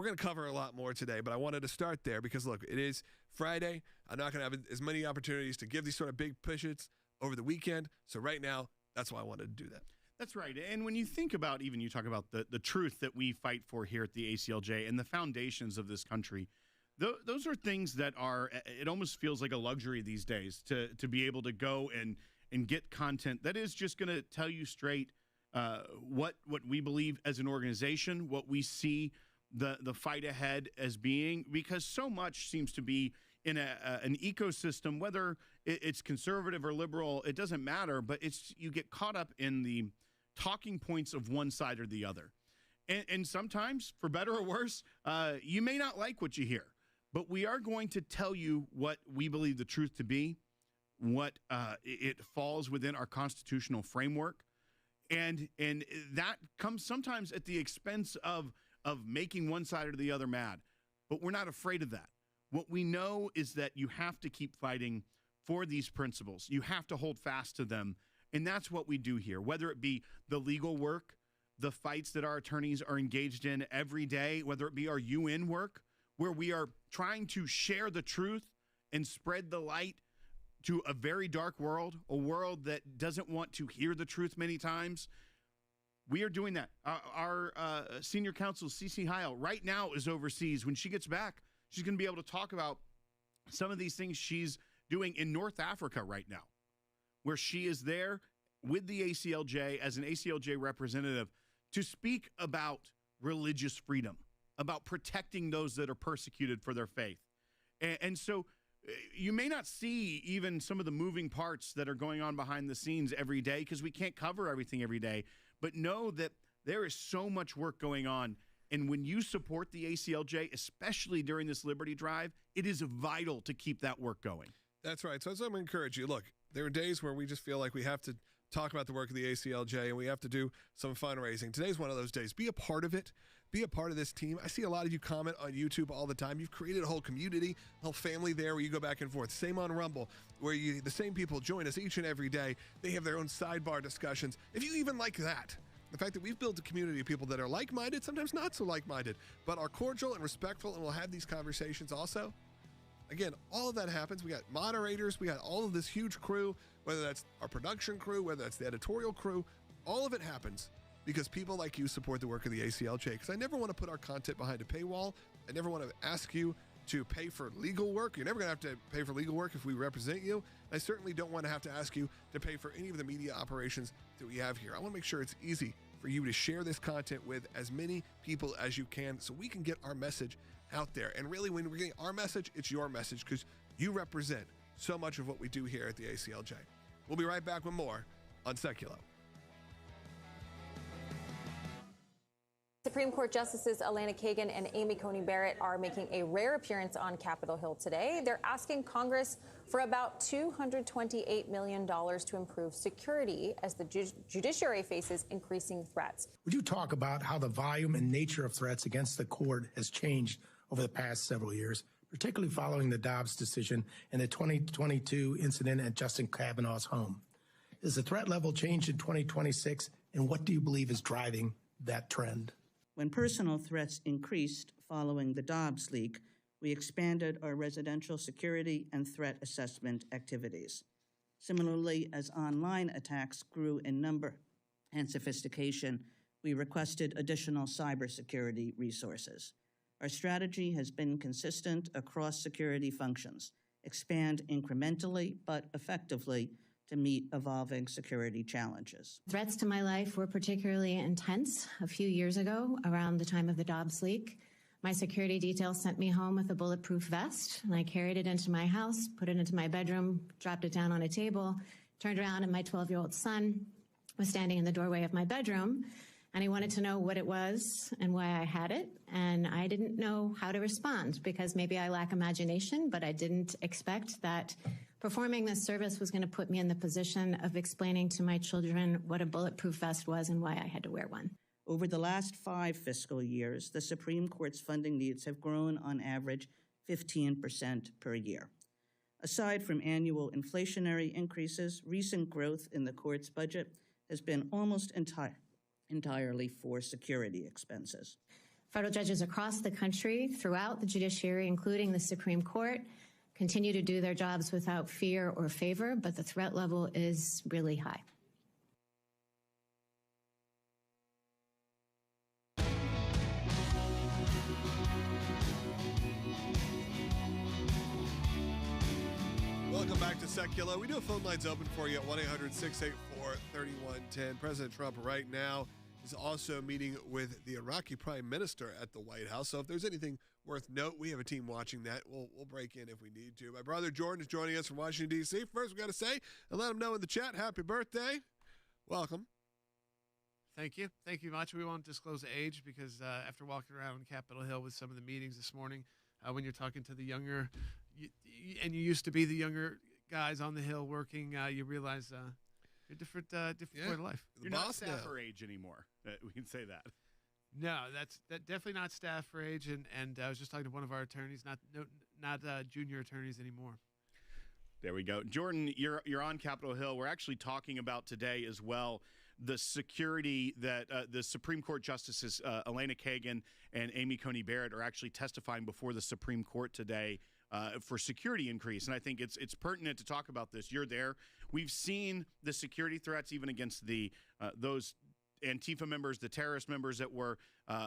going to cover a lot more today, but I wanted to start there because, look, it is Friday. I'm not going to have as many opportunities to give these sort of big pushes over the weekend. So right now, that's why I wanted to do that. That's right. And when you think about, even you talk about the truth that we fight for here at the ACLJ and the foundations of this country, those are things that are, it almost feels like a luxury these days to be able to go and get content that is just going to tell you straight what we believe as an organization, what we see the fight ahead as being, because so much seems to be in an ecosystem, whether it's conservative or liberal, it doesn't matter, but you get caught up in the talking points of one side or the other. And sometimes, for better or worse, you may not like what you hear, but we are going to tell you what we believe the truth to be, what it falls within our constitutional framework. And that comes sometimes at the expense of making one side or the other mad. But we're not afraid of that. What we know is that you have to keep fighting for these principles. You have to hold fast to them. And that's what we do here, whether it be the legal work, the fights that our attorneys are engaged in every day, whether it be our UN work, where we are trying to share the truth and spread the light to a very dark world, a world that doesn't want to hear the truth many times. We are doing that. Our senior counsel, Cece Heil, right now is overseas. When she gets back, she's going to be able to talk about some of these things she's doing in North Africa right now, where she is there with the ACLJ as an ACLJ representative to speak about religious freedom, about protecting those that are persecuted for their faith. And so you may not see even some of the moving parts that are going on behind the scenes every day because we can't cover everything every day, but know that there is so much work going on. And when you support the ACLJ, especially during this Liberty Drive, it is vital to keep that work going. That's right. So I'm going to encourage you. Look, there are days where we just feel like we have to talk about the work of the ACLJ and we have to do some fundraising. Today's one of those days. Be a part of it. Be a part of this team. I see a lot of you comment on YouTube all the time. You've created a whole community, a whole family there where you go back and forth. Same on Rumble, where the same people join us each and every day. They have their own sidebar discussions. If you even like that, the fact that we've built a community of people that are like-minded, sometimes not so like-minded, but are cordial and respectful and will have these conversations also. Again, all of that happens. We got moderators. We got all of this huge crew, whether that's our production crew, whether that's the editorial crew. All of it happens because people like you support the work of the ACLJ. Because I never want to put our content behind a paywall. I never want to ask you to pay for legal work. You're never going to have to pay for legal work if we represent you. I certainly don't want to have to ask you to pay for any of the media operations that we have here. I want to make sure it's easy for you to share this content with as many people as you can so we can get our message out there. And really, when we're getting our message, it's your message because you represent so much of what we do here at the ACLJ. We'll be right back with more on Sekulow. Supreme Court Justices Elena Kagan and Amy Coney Barrett are making a rare appearance on Capitol Hill today. They're asking Congress for about $228 million to improve security as the judiciary faces increasing threats. Would you talk about how the volume and nature of threats against the court has changed over the past several years, particularly following the Dobbs decision and the 2022 incident at Justice Kavanaugh's home? Is the threat level changed in 2026, and what do you believe is driving that trend? When personal threats increased following the Dobbs leak, we expanded our residential security and threat assessment activities. Similarly, as online attacks grew in number and sophistication, we requested additional cybersecurity resources. Our strategy has been consistent across security functions: expand incrementally but effectively to meet evolving security challenges. Threats to my life were particularly intense a few years ago around the time of the Dobbs leak. My security detail sent me home with a bulletproof vest, and I carried it into my house, put it into my bedroom, dropped it down on a table, turned around, and my 12-year-old son was standing in the doorway of my bedroom, and he wanted to know what it was and why I had it, and I didn't know how to respond because maybe I lack imagination, but I didn't expect that performing this service was going to put me in the position of explaining to my children what a bulletproof vest was and why I had to wear one. Over the last 5 fiscal years, the Supreme Court's funding needs have grown on average 15% per year. Aside from annual inflationary increases, recent growth in the court's budget has been almost entirely for security expenses. Federal judges across the country, throughout the judiciary, including the Supreme Court, continue to do their jobs without fear or favor, but the threat level is really high. Welcome back to Sekulow. We do have phone lines open for you at 1-800-684-3110. President Trump right now is also meeting with the Iraqi Prime Minister at the White House. So if there's anything worth note, we have a team watching that. We'll break in if we need to. My brother Jordan is joining us from Washington, D.C. First, we got to say and let him know in the chat, happy birthday. Welcome. Thank you. Thank you much. We won't disclose age because after walking around Capitol Hill with some of the meetings this morning, when you're talking to the younger, and you used to be the younger guys on the Hill working, you realize you're different way of life. You're not staffer age anymore. We can say that. No, that's definitely not staffer age. And I was just talking to one of our attorneys, not junior attorneys anymore. There we go. Jordan, you're on Capitol Hill. We're actually talking about today as well the security that the Supreme Court Justices Elena Kagan and Amy Coney Barrett are actually testifying before the Supreme Court today for security increase. And I think it's pertinent to talk about this. You're there. We've seen the security threats even against the those Antifa members, the terrorist members that were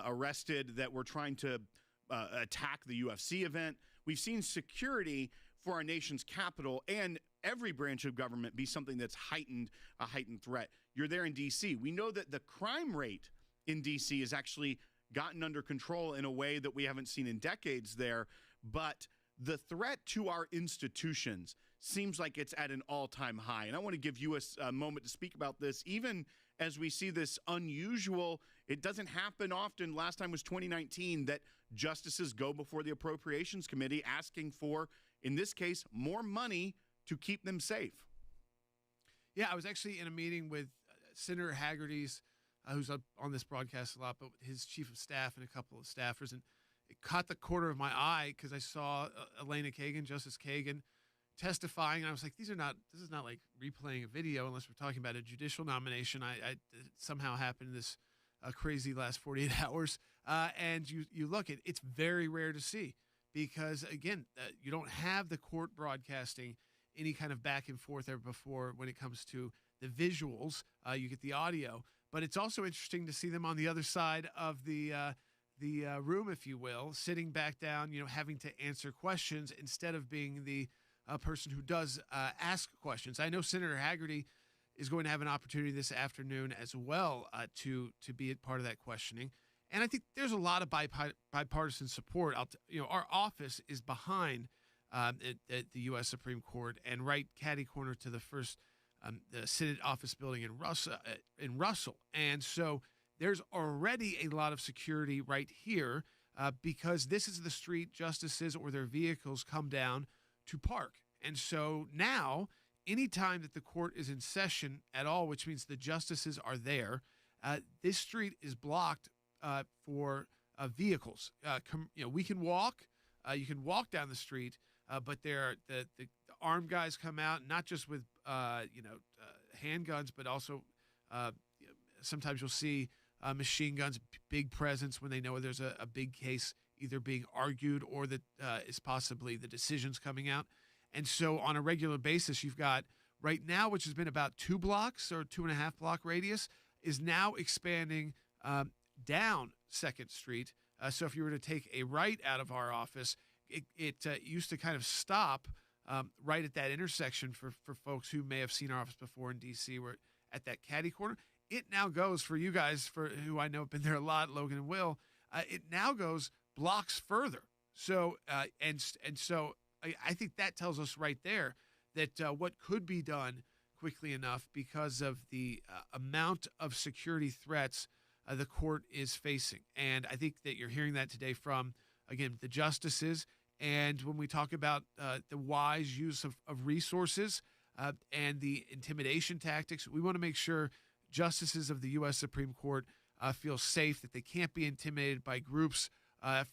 arrested, that were trying to attack the UFC event. We've seen security for our nation's capital and every branch of government be something that's a heightened threat. You're there in D.C. We know that the crime rate in D.C. has actually gotten under control in a way that we haven't seen in decades there, but the threat to our institutions seems like it's at an all-time high. And I want to give you a moment to speak about this, even as we see this unusual, it doesn't happen often. Last time was 2019 that justices go before the Appropriations Committee asking for, in this case, more money to keep them safe. Yeah, I was actually in a meeting with Senator Haggerty's, who's on this broadcast a lot, but his chief of staff and a couple of staffers, and it caught the corner of my eye because I saw Elena Kagan, Justice Kagan, testifying, and I was like, this is not like replaying a video unless we're talking about a judicial nomination. It somehow happened in this crazy last 48 hours, and you look at it's very rare to see because, again, you don't have the court broadcasting any kind of back and forth there before when it comes to the visuals. You get the audio, but it's also interesting to see them on the other side of the room, if you will, sitting back down, having to answer questions instead of being the person who does ask questions. I know Senator Haggerty is going to have an opportunity this afternoon as well to be a part of that questioning. And I think there's a lot of bipartisan support. Our office is behind at the U.S. Supreme Court and right catty corner to the first the Senate office building in Russell. And so there's already a lot of security right here because this is the street justices or their vehicles come down to park. And so now, anytime that the court is in session at all, which means the justices are there, this street is blocked for vehicles. We can walk. You can walk down the street, but the armed guys come out, not just with handguns, but also sometimes you'll see machine guns, big presence when they know there's a big case either being argued or that is possibly the decisions coming out. And so on a regular basis, you've got right now, which has been about 2 blocks or 2.5 block radius, is now expanding down 2nd Street. So if you were to take a right out of our office, it used to kind of stop right at that intersection for folks who may have seen our office before in D.C. We're at that catty corner. It now goes for you guys, for who I know have been there a lot, Logan and Will. It now goes blocks further. So so I think that tells us right there that what could be done quickly enough because of the amount of security threats the court is facing. And I think that you're hearing that today from, again, the justices. And when we talk about the wise use of resources and the intimidation tactics, we want to make sure justices of the U.S. Supreme Court feel safe, that they can't be intimidated by groups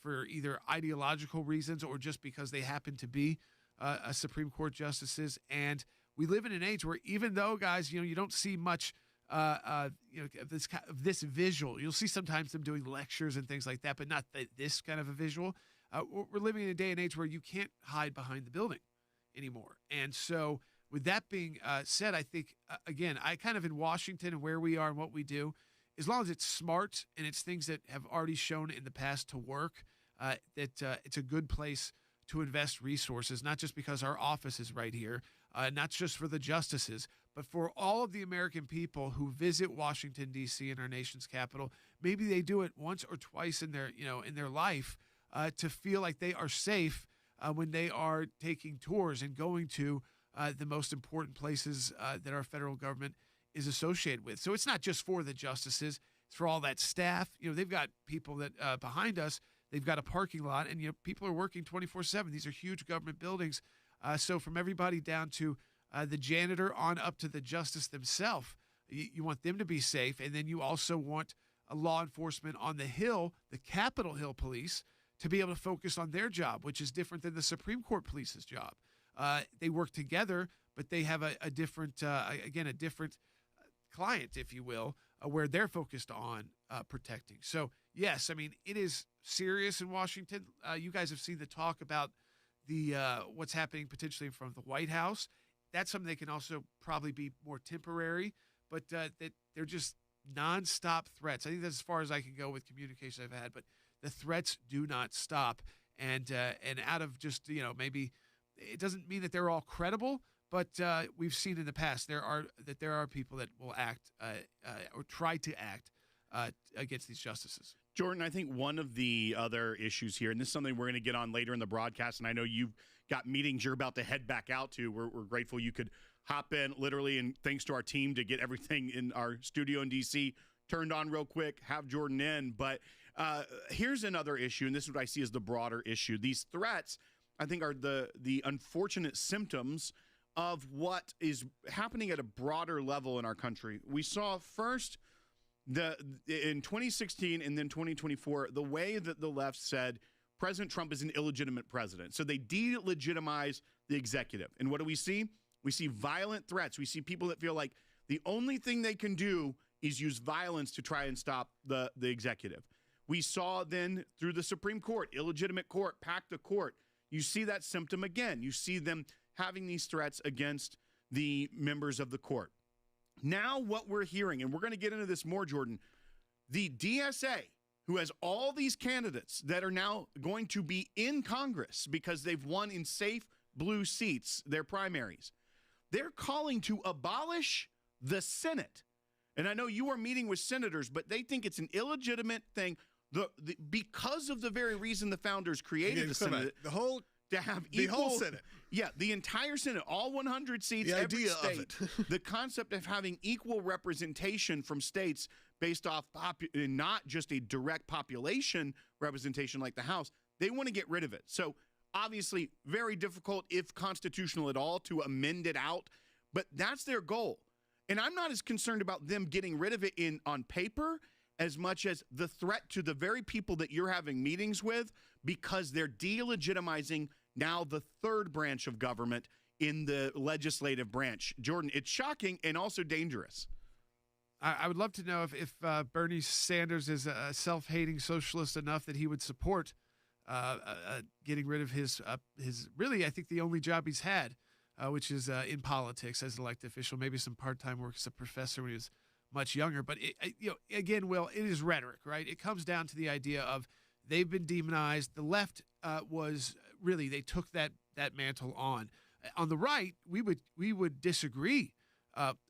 for either ideological reasons or just because they happen to be Supreme Court justices. And we live in an age where even though, guys, you don't see much of this visual. You'll see sometimes them doing lectures and things like that, but not this kind of a visual. We're living in a day and age where you can't hide behind the building anymore. And so with that being said, I think, again, I kind of in Washington and where we are and what we do, as long as it's smart and it's things that have already shown in the past to work, that it's a good place to invest resources, not just because our office is right here, not just for the justices, but for all of the American people who visit Washington, D.C. and our nation's capital. Maybe they do it once or twice in their life to feel like they are safe when they are taking tours and going to the most important places that our federal government is associated with. So it's not just for the justices, it's for all that staff. They've got people that behind us, they've got a parking lot, and people are working 24/7. These are huge government buildings. So from everybody down to the janitor on up to the justice themselves, you want them to be safe. And then you also want a law enforcement on the Hill, the Capitol Hill police, to be able to focus on their job, which is different than the Supreme Court police's job. They work together, but they have a different client, if you will, where they're focused on protecting. So, yes, I mean, it is serious in Washington. You guys have seen the talk about the what's happening potentially from the White House. That's something that can also probably be more temporary, but that they're just nonstop threats. I think that's as far as I can go with communication I've had, but the threats do not stop. And out of just, maybe it doesn't mean that they're all credible, but we've seen in the past there are people that will act or try to act against these justices. Jordan, I think one of the other issues here, and this is something we're going to get on later in the broadcast, and I know you've got meetings you're about to head back out to. We're grateful you could hop in literally, and thanks to our team to get everything in our studio in D.C. turned on real quick, have Jordan in. But here's another issue, and this is what I see as the broader issue. These threats, I think, are the unfortunate symptoms of what is happening at a broader level in our country. We saw first in 2016 and then 2024, the way that the left said President Trump is an illegitimate president. So they delegitimize the executive. And what do we see? We see violent threats. We see people that feel like the only thing they can do is use violence to try and stop the executive. We saw then through the Supreme Court, illegitimate court, packed a court. You see that symptom again. You see them having these threats against the members of the court. Now what we're hearing, and we're going to get into this more, Jordan, the DSA, who has all these candidates that are now going to be in Congress because they've won in safe blue seats, their primaries, they're calling to abolish the Senate. And I know you are meeting with senators, but they think it's an illegitimate thing because of the very reason the founders created the Senate. To have the whole Senate. Yeah, the entire Senate, all 100 seats, every state. The concept of having equal representation from states based off not just a direct population representation like the House, they want to get rid of it. So obviously very difficult, if constitutional at all, to amend it out, but that's their goal. And I'm not as concerned about them getting rid of it on paper as much as the threat to the very people that you're having meetings with, because they're delegitimizing now the third branch of government in the legislative branch. Jordan, it's shocking and also dangerous. I would love to know if Bernie Sanders is a self-hating socialist enough that he would support getting rid of his really, I think, the only job he's had, which is in politics as an elected official, maybe some part-time work as a professor when he was much younger. But, again, Will, it is rhetoric, right? It comes down to the idea of they've been demonized. The left was really, they took that mantle on. On the right, we would disagree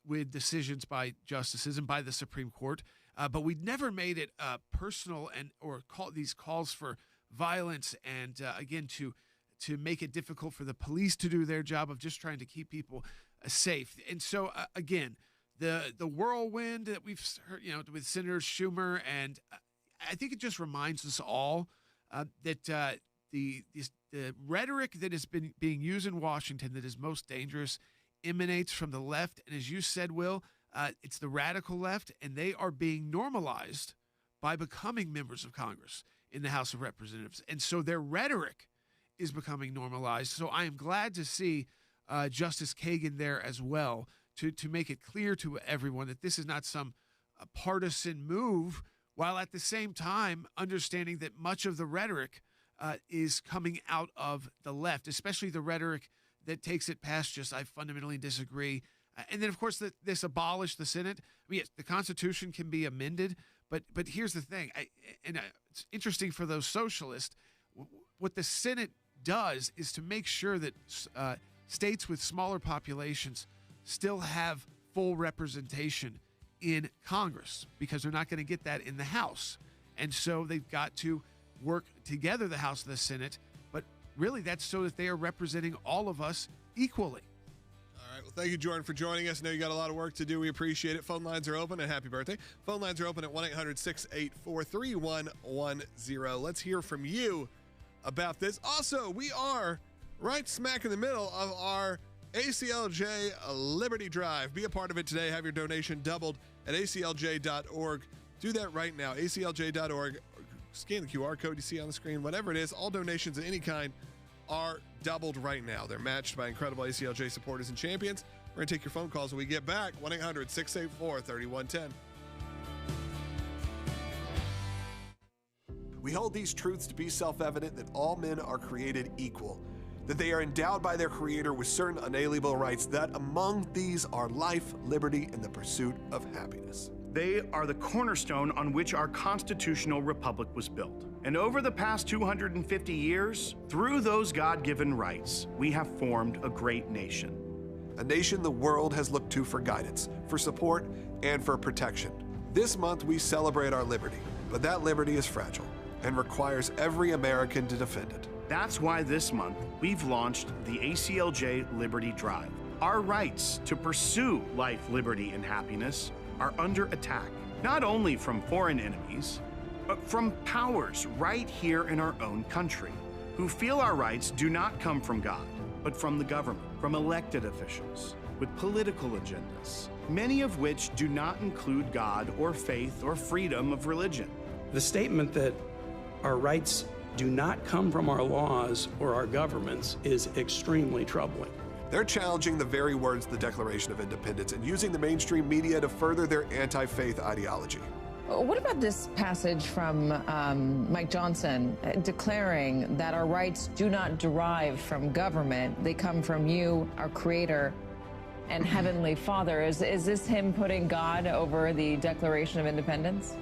with decisions by justices and by the Supreme Court, but we never made it personal or these calls for violence and, again, to make it difficult for the police to do their job of just trying to keep people safe. And so, again, the whirlwind that we've heard, with Senator Schumer, and I think it just reminds us all that the rhetoric that has been being used in Washington that is most dangerous emanates from the left. And as you said, Will, it's the radical left, and they are being normalized by becoming members of Congress in the House of Representatives. And so their rhetoric is becoming normalized. So I am glad to see Justice Kagan there as well to make it clear to everyone that this is not some partisan move, while at the same time understanding that much of the rhetoric is coming out of the left, especially the rhetoric that takes it past just "I fundamentally disagree." And then, of course, this abolish the Senate. I mean, yes, the Constitution can be amended, but here's the thing. It's interesting for those socialists. What the Senate does is to make sure that states with smaller populations still have full representation in Congress, because they're not going to get that in the House. And so they've got to work together, the House and the Senate. But really, that's so that they are representing all of us equally. All right. Well, thank you, Jordan, for joining us. I know you got a lot of work to do. We appreciate it. Phone lines are open, and happy birthday. Phone lines are open at 1-800-684-3110. Let's hear from you about this. Also, we are right smack in the middle of our ACLJ Liberty Drive. Be a part of it today. Have your donation doubled at aclj.org. Do that right now. aclj.org. Scan the QR code you see on the screen. Whatever it is, all donations of any kind are doubled right now. They're matched by incredible ACLJ supporters and champions. We're going to take your phone calls when we get back. 1-800-684-3110. We hold these truths to be self-evident, that all men are created equal, that they are endowed by their Creator with certain unalienable rights, that among these are life, liberty, and the pursuit of happiness. They are the cornerstone on which our constitutional republic was built. And over the past 250 years, through those God-given rights, we have formed a great nation. A nation the world has looked to for guidance, for support, and for protection. This month we celebrate our liberty, but that liberty is fragile and requires every American to defend it. That's why this month we've launched the ACLJ Liberty Drive. Our rights to pursue life, liberty, and happiness are under attack, not only from foreign enemies, but from powers right here in our own country, who feel our rights do not come from God, but from the government, from elected officials with political agendas, many of which do not include God or faith or freedom of religion. The statement that our rights do not come from our laws or our governments is extremely troubling. They're challenging the very words of the Declaration of Independence and using the mainstream media to further their anti-faith ideology. What about this passage from Mike Johnson declaring that our rights do not derive from government, they come from you, our Creator, and Heavenly Father? Is this him putting God over the Declaration of Independence?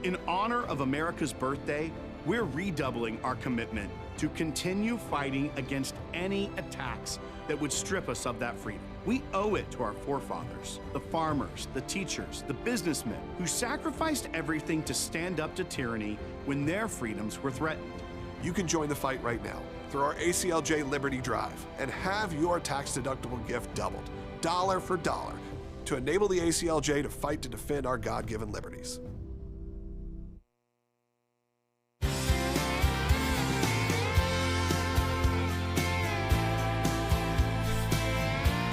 In honor of America's birthday, we're redoubling our commitment to continue fighting against any attacks that would strip us of that freedom. We owe it to our forefathers, the farmers, the teachers, the businessmen, who sacrificed everything to stand up to tyranny when their freedoms were threatened. You can join the fight right now through our ACLJ Liberty Drive and have your tax-deductible gift doubled, dollar for dollar, to enable the ACLJ to fight to defend our God-given liberties.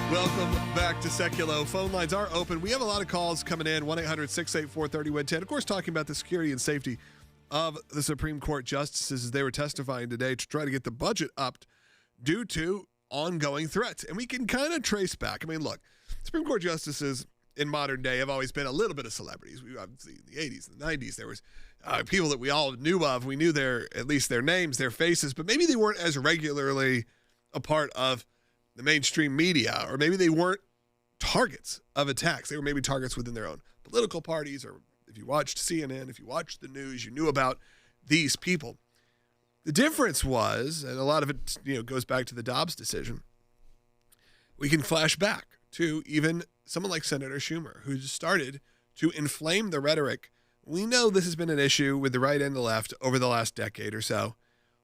Welcome back to Sekulow. Phone lines are open. We have a lot of calls coming in, 1-800-684-3110. Of course, talking about the security and safety of the Supreme Court justices as they were testifying today to try to get the budget upped due to ongoing threats. And we can kind of trace back. I mean, look, Supreme Court justices in modern day have always been a little bit of celebrities. We obviously in the 80s and the 90s, there was people that we all knew of. We knew at least their names, their faces, but maybe they weren't as regularly a part of the mainstream media, or maybe they weren't targets of attacks. They were maybe targets within their own political parties, or if you watched CNN, if you watched the news, you knew about these people. The difference was, and a lot of it goes back to the Dobbs decision, we can flash back to even someone like Senator Schumer, who started to inflame the rhetoric. We know this has been an issue with the right and the left over the last decade or so,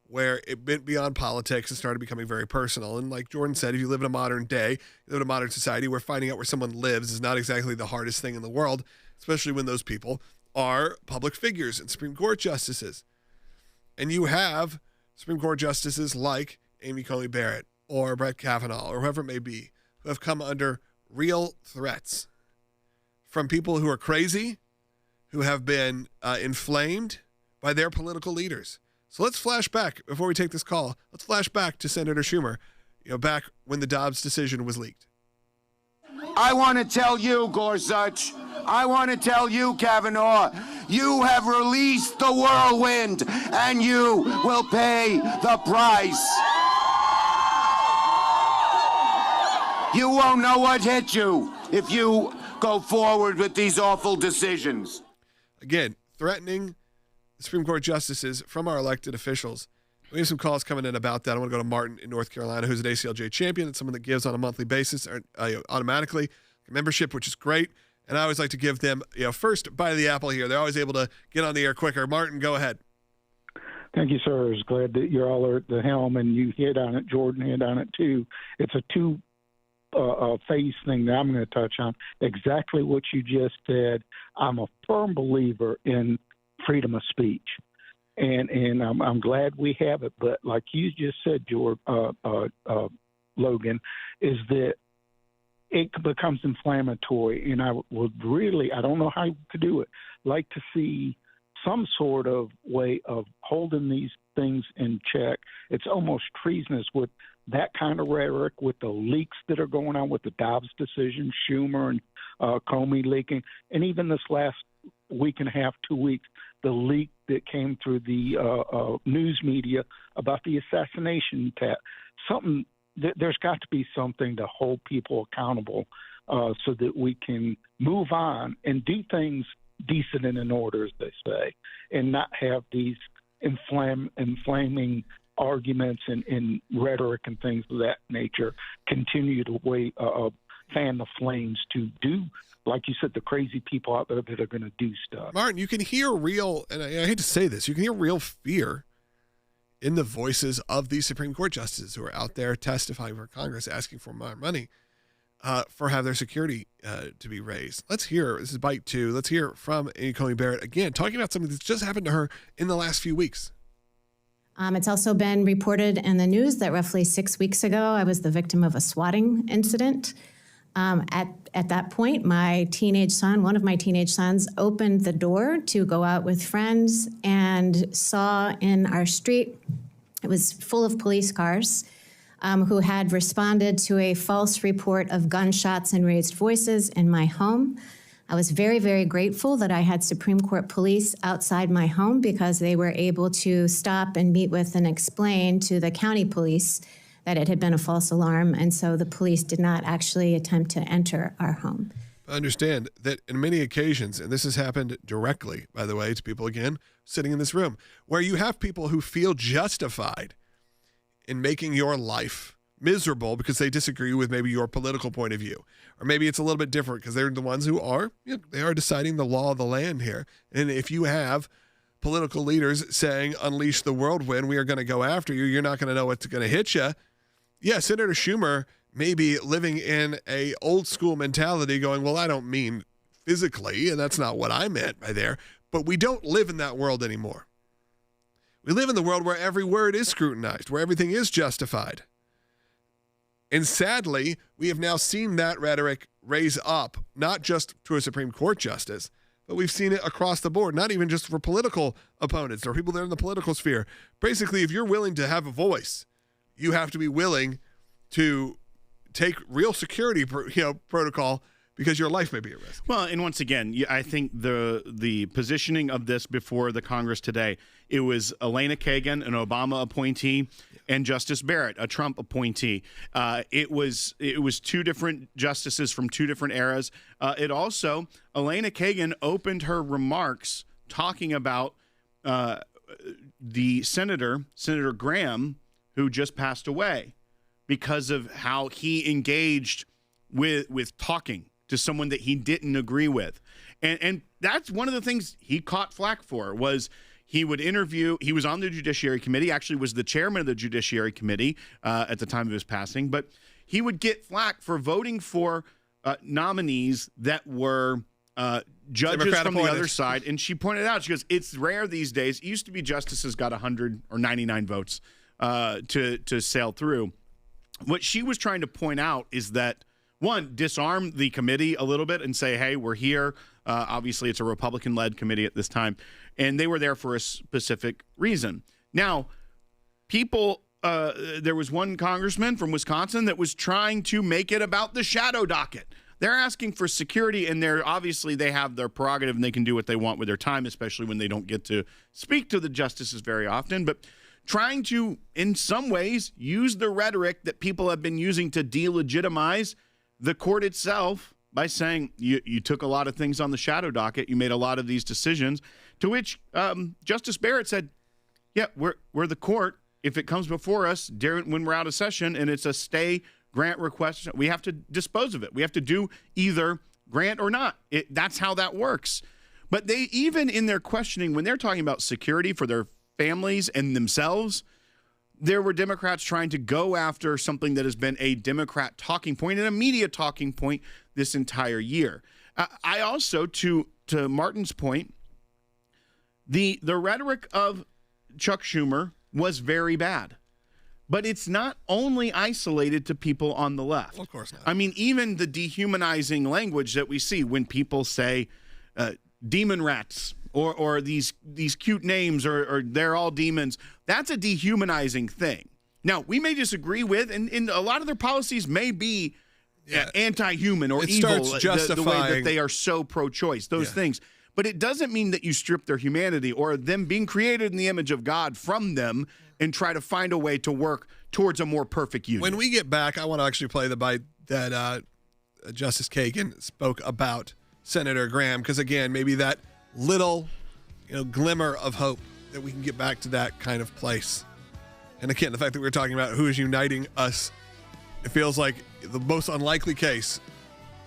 where it went beyond politics and started becoming very personal. And like Jordan said, if you live in a modern day, you live in a modern society where finding out where someone lives is not exactly the hardest thing in the world, especially when those people are public figures and Supreme Court justices. And you have Supreme Court justices like Amy Coney Barrett or Brett Kavanaugh or whoever it may be, who have come under real threats from people who are crazy, who have been inflamed by their political leaders. So let's flash back before we take this call. Let's flash back to Senator Schumer, back when the Dobbs decision was leaked. I want to tell you, Gorsuch, I want to tell you, Kavanaugh, you have released the whirlwind, and you will pay the price. You won't know what hit you if you go forward with these awful decisions. Again, threatening the Supreme Court justices from our elected officials. We have some calls coming in about that. I want to go to Martin in North Carolina, who's an ACLJ champion and someone that gives on a monthly basis or automatically membership, which is great. And I always like to give them, first bite of the apple here. They're always able to get on the air quicker. Martin, go ahead. Thank you, sir. I was glad that you all are at the helm and you hit on it. Jordan hit on it too. It's a two-phase thing that I'm going to touch on. Exactly what you just said. I'm a firm believer in freedom of speech. And I'm glad we have it, but like you just said, George, Logan, is that it becomes inflammatory. And I don't know how you could do it, like to see some sort of way of holding these things in check. It's almost treasonous with that kind of rhetoric, with the leaks that are going on with the Dobbs decision, Schumer and Coney leaking, and even this last week and a half, 2 weeks, the leak that came through the news media about the assassination test. There's got to be something to hold people accountable so that we can move on and do things decent and in order, as they say, and not have these inflaming arguments and rhetoric and things of that nature continue to fan the flames to do, like you said, the crazy people out there that are going to do stuff. Martin, you can hear real, and I hate to say this, you can hear real fear in the voices of these Supreme Court justices who are out there testifying for Congress, asking for more money for have their security to be raised. Let's hear, this is bite 2, let's hear from Amy Coney Barrett, again, talking about something that's just happened to her in the last few weeks. It's also been reported in the news that roughly 6 weeks ago, I was the victim of a swatting incident. At that point, one of my teenage sons, opened the door to go out with friends and saw in our street, it was full of police cars who had responded to a false report of gunshots and raised voices in my home. I was very, very grateful that I had Supreme Court police outside my home because they were able to stop and meet with and explain to the county police that it had been a false alarm, and so the police did not actually attempt to enter our home. Understand that in many occasions, and this has happened directly, by the way, to people, again, sitting in this room, where you have people who feel justified in making your life miserable because they disagree with maybe your political point of view. Or maybe it's a little bit different because they're the ones who are, they are deciding the law of the land here. And if you have political leaders saying, unleash the whirlwind, we are going to go after you, you're not going to know what's going to hit you. Yeah, Senator Schumer may be living in a old school mentality going, well, I don't mean physically, and that's not what I meant by there, but we don't live in that world anymore. We live in the world where every word is scrutinized, where everything is justified. And sadly, we have now seen that rhetoric raise up, not just to a Supreme Court justice, but we've seen it across the board, not even just for political opponents or people that are in the political sphere. Basically, if you're willing to have a voice, you have to be willing to take real security protocol because your life may be at risk. Well, and once again, I think the positioning of this before the Congress today, it was Elena Kagan, an Obama appointee, and Justice Barrett, a Trump appointee. It was two different justices from two different eras. It also, Elena Kagan opened her remarks talking about the Senator Graham, who just passed away, because of how he engaged with talking to someone that he didn't agree with. And that's one of the things he caught flack for, was he would interview, he was on the Judiciary Committee, actually was the chairman of the Judiciary Committee at the time of his passing, but he would get flack for voting for nominees that were judges from the other side. And she pointed out, she goes, it's rare these days. It used to be justices got 100 or 99 votes to sail through. What she was trying to point out is that, one, disarm the committee a little bit and say, hey, we're here. Obviously, it's a Republican-led committee at this time, and they were there for a specific reason. Now, there was one congressman from Wisconsin that was trying to make it about the shadow docket. They're asking for security, and they have their prerogative and they can do what they want with their time, especially when they don't get to speak to the justices very often. But trying to, in some ways, use the rhetoric that people have been using to delegitimize the court itself by saying you took a lot of things on the shadow docket, you made a lot of these decisions, to which Justice Barrett said, yeah, we're the court. If it comes before us when we're out of session and it's a stay grant request, we have to dispose of it. We have to do either grant or not. That's how that works. But they, even in their questioning, when they're talking about security for their families and themselves, there were Democrats trying to go after something that has been a Democrat talking point and a media talking point this entire year. I also, to Martin's point, the rhetoric of Chuck Schumer was very bad. But it's not only isolated to people on the left. Well, of course not. I mean, even the dehumanizing language that we see when people say demon rats or these cute names or they're all demons, that's a dehumanizing thing. Now, we may disagree with, and a lot of their policies may be anti-human or evil, the way that they are so pro-choice, those things. But it doesn't mean that you strip their humanity or them being created in the image of God from them and try to find a way to work towards a more perfect union. When we get back, I want to actually play the bite that Justice Kagan spoke about Senator Graham, because, again, maybe that little glimmer of hope that we can get back to that kind of place. And, again, the fact that we're talking about who is uniting us, it feels like the most unlikely case,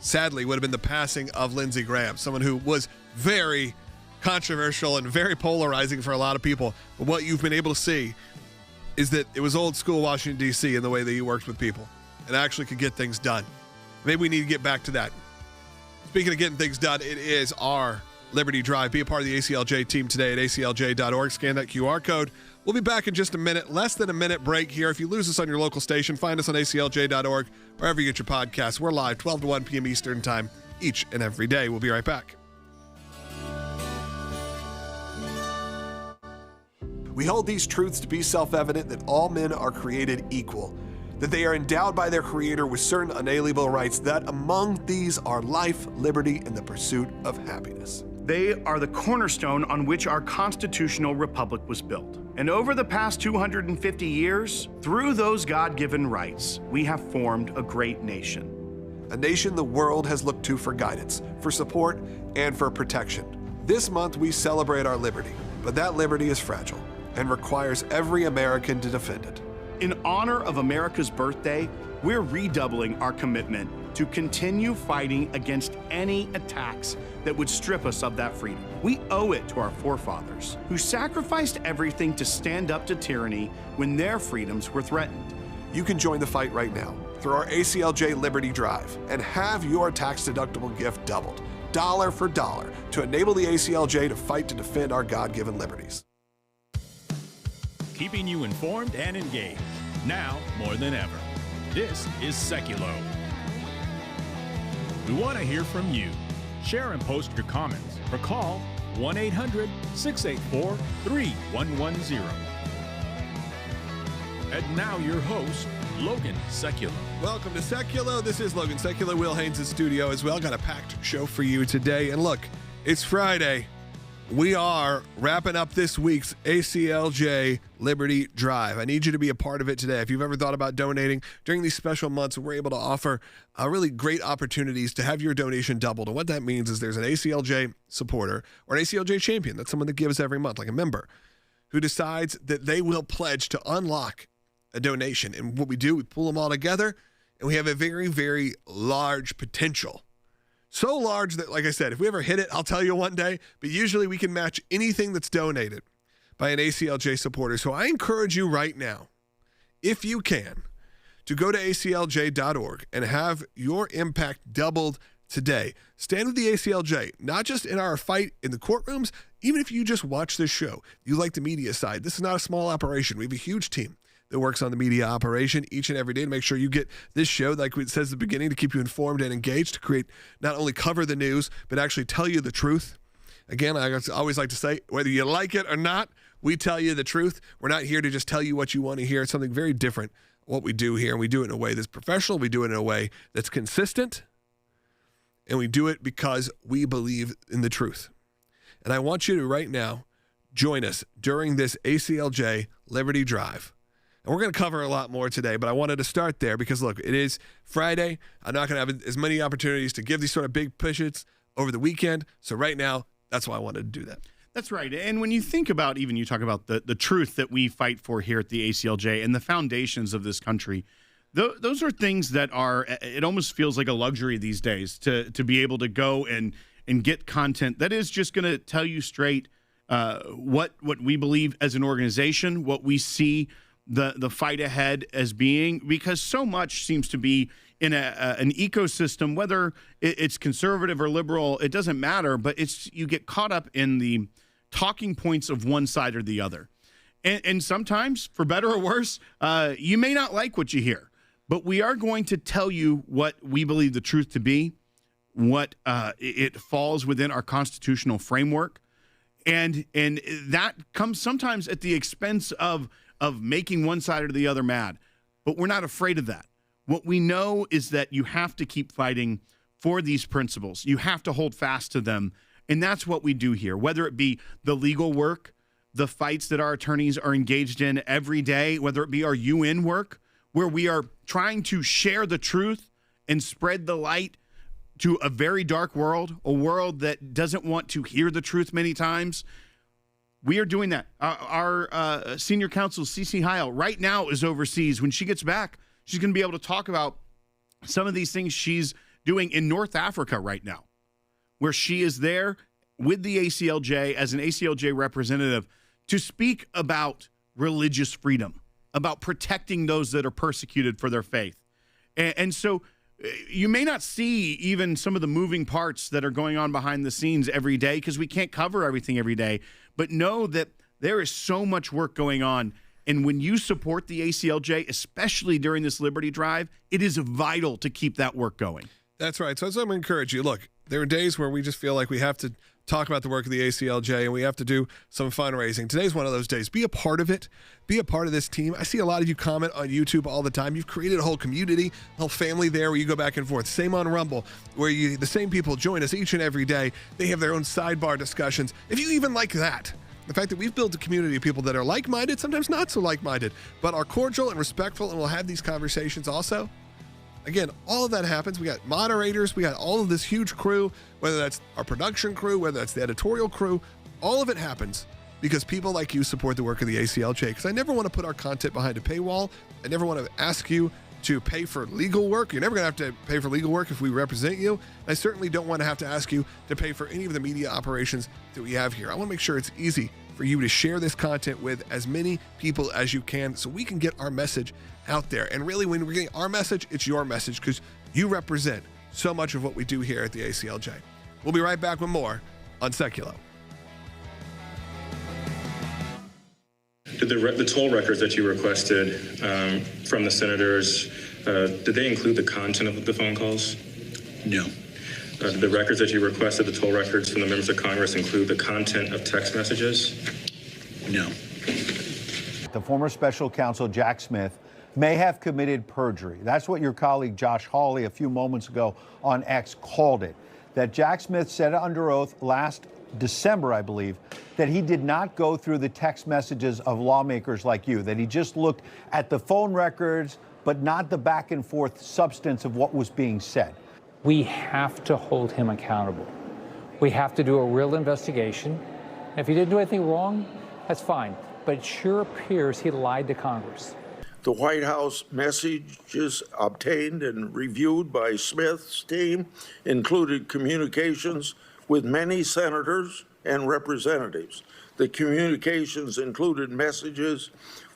sadly, would have been the passing of Lindsey Graham, someone who was very controversial and very polarizing for a lot of people. But what you've been able to see is that it was old school Washington, D.C. in the way that he worked with people and actually could get things done. Maybe we need to get back to that. Speaking of getting things done, it is our Liberty Drive. Be a part of the ACLJ team today at aclj.org. Scan that QR code. We'll be back in just a minute. Less than a minute break here. If you lose us on your local station, find us on aclj.org, wherever you get your podcasts. We're live 12 to 1 p.m. Eastern Time each and every day. We'll be right back. We hold these truths to be self-evident, that all men are created equal, that they are endowed by their Creator with certain unalienable rights, that among these are life, liberty, and the pursuit of happiness. They are the cornerstone on which our constitutional republic was built. And over the past 250 years, through those God-given rights, we have formed a great nation. A nation the world has looked to for guidance, for support, and for protection. This month we celebrate our liberty, but that liberty is fragile and requires every American to defend it. In honor of America's birthday, we're redoubling our commitment to continue fighting against any attacks that would strip us of that freedom. We owe it to our forefathers, who sacrificed everything to stand up to tyranny when their freedoms were threatened. You can join the fight right now through our ACLJ Liberty Drive and have your tax-deductible gift doubled, dollar for dollar, to enable the ACLJ to fight to defend our God-given liberties. Keeping you informed and engaged, now more than ever. This is Sekulow. We want to hear from you. Share and post your comments or call 1-800-684-3110. And now your host, Logan Sekulow. Welcome to Sekulow. This is Logan Sekulow. Will Haynes in studio as well. Got a packed show for you today. And look, it's Friday. We are wrapping up this week's ACLJ Liberty Drive. I need you to be a part of it today. If you've ever thought about donating during these special months, we're able to offer really great opportunities to have your donation doubled. And what that means is there's an ACLJ supporter or an ACLJ champion. That's someone that gives every month, like a member, who decides that they will pledge to unlock a donation. And what we do, we pull them all together, and we have a very, very large potential. So large that, like I said, if we ever hit it, I'll tell you one day, but usually we can match anything that's donated by an ACLJ supporter. So I encourage you right now, if you can, to go to aclj.org and have your impact doubled today. Stand with the ACLJ, not just in our fight in the courtrooms, even if you just watch this show, you like the media side. This is not a small operation. We have a huge team that works on the media operation each and every day to make sure you get this show, like it says at the beginning, to keep you informed and engaged, to create, not only cover the news, but actually tell you the truth. Again, I always like to say, whether you like it or not, we tell you the truth. We're not here to just tell you what you want to hear. It's something very different what we do here, and we do it in a way that's professional. We do it in a way that's consistent. and we do it because we believe in the truth. And I want you to right now join us during this ACLJ Liberty Drive. And we're going to cover a lot more today, but I wanted to start there because, look, it is Friday. I'm not going to have as many opportunities to give these sort of big pushes over the weekend. So right now, that's why I wanted to do that. That's right. And when you think about, even you talk about the truth that we fight for here at the ACLJ and the foundations of this country, those are things that are, it almost feels like a luxury these days to be able to go and get content that is just going to tell you straight what we believe as an organization, what we see the fight ahead as being, because so much seems to be in an ecosystem, whether it's conservative or liberal, it doesn't matter, but you get caught up in the talking points of one side or the other. And sometimes, for better or worse, you may not like what you hear, but we are going to tell you what we believe the truth to be, what it falls within our constitutional framework. And that comes sometimes at the expense of making one side or the other mad. But we're not afraid of that. What we know is that you have to keep fighting for these principles. You have to hold fast to them. And that's what we do here, whether it be the legal work, the fights that our attorneys are engaged in every day, whether it be our UN work, where we are trying to share the truth and spread the light to a very dark world, a world that doesn't want to hear the truth many times. We are doing that. Our senior counsel, Cece Heil, right now is overseas. When she gets back, she's going to be able to talk about some of these things she's doing in North Africa right now, where she is there with the ACLJ as an ACLJ representative to speak about religious freedom, about protecting those that are persecuted for their faith. And so you may not see even some of the moving parts that are going on behind the scenes every day because we can't cover everything every day, but know that there is so much work going on. And when you support the ACLJ, especially during this Liberty Drive, it is vital to keep that work going. That's right. So I'm going to encourage you. Look, there are days where we just feel like we have to talk about the work of the ACLJ and we have to do some fundraising. Today's one of those days. Be a part of it. Be a part of this team. I see a lot of you comment on YouTube all the time. You've created a whole community, a whole family there where you go back and forth. Same on Rumble, where the same people join us each and every day. They have their own sidebar discussions. If you even like that, the fact that we've built a community of people that are like-minded, sometimes not so like-minded, but are cordial and respectful and will have these conversations also. Again, all of that happens. We got moderators. We got all of this huge crew, whether that's our production crew, whether that's the editorial crew. All of it happens because people like you support the work of the ACLJ. Because I never want to put our content behind a paywall. I never want to ask you to pay for legal work. You're never going to have to pay for legal work if we represent you. I certainly don't want to have to ask you to pay for any of the media operations that we have here. I want to make sure it's easy for you to share this content with as many people as you can so we can get our message out there. And really, when we're getting our message, it's your message because you represent so much of what we do here at the ACLJ. We'll be right back with more on Sekulow. Did the toll records that you requested from the senators, did they include the content of the phone calls? No. Did the records that you requested, the toll records from the members of Congress, include the content of text messages? No. The former special counsel, Jack Smith, may have committed perjury. That's what your colleague Josh Hawley a few moments ago on X called it. That Jack Smith said under oath last December, I believe, that he did not go through the text messages of lawmakers like you, that he just looked at the phone records, but not the back and forth substance of what was being said. We have to hold him accountable. We have to do a real investigation. If he didn't do anything wrong, that's fine. But it sure appears he lied to Congress. The White House messages obtained and reviewed by Smith's team included communications with many senators and representatives. The communications included messages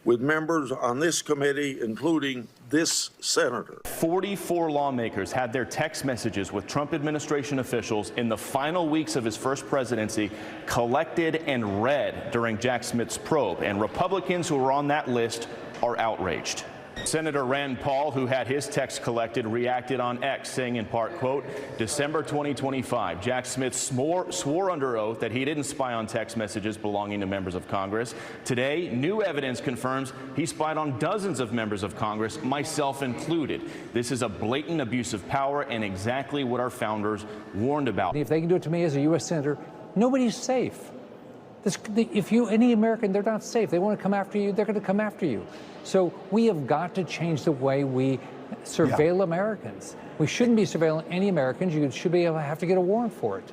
with members on this committee, including this senator. 44 lawmakers had their text messages with Trump administration officials in the final weeks of his first presidency collected and read during Jack Smith's probe, and Republicans who were on that list are outraged. Senator Rand Paul, who had his text collected, reacted on X, saying in part, quote, December 2025, Jack Smith swore under oath that he didn't spy on text messages belonging to members of Congress. Today, new evidence confirms he spied on dozens of members of Congress, myself included. This is a blatant abuse of power and exactly what our founders warned about. If they can do it to me as a U.S. Senator, nobody's safe. If any American, they're not safe. They want to come after you, they're going to come after you. So we have got to change the way we surveil Americans. We shouldn't be surveilling any Americans. You should be able to have to get a warrant for it.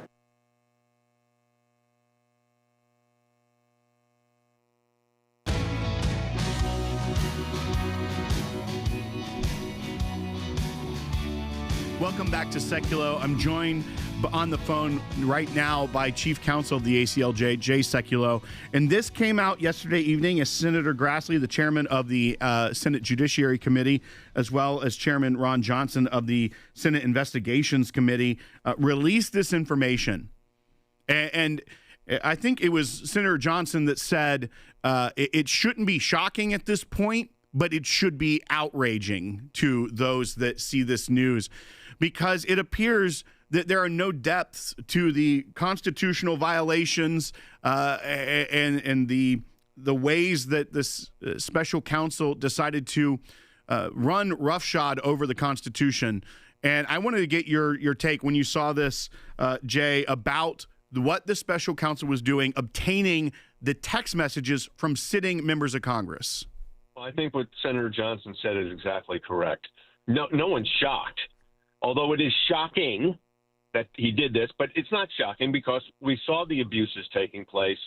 Welcome back to Sekulow. I'm joined on the phone right now by Chief Counsel of the ACLJ, Jay Sekulow. And this came out yesterday evening as Senator Grassley, the chairman of the Senate Judiciary Committee, as well as Chairman Ron Johnson of the Senate Investigations Committee, released this information. And I think it was Senator Johnson that said it shouldn't be shocking at this point, but it should be outraging to those that see this news, because it appears that there are no depths to the constitutional violations and the ways that this special counsel decided to run roughshod over the Constitution. And I wanted to get your take when you saw this, Jay, about what the special counsel was doing, obtaining the text messages from sitting members of Congress. Well, I think what Senator Johnson said is exactly correct. No one's shocked, although it is shocking that he did this, but it's not shocking because we saw the abuses taking place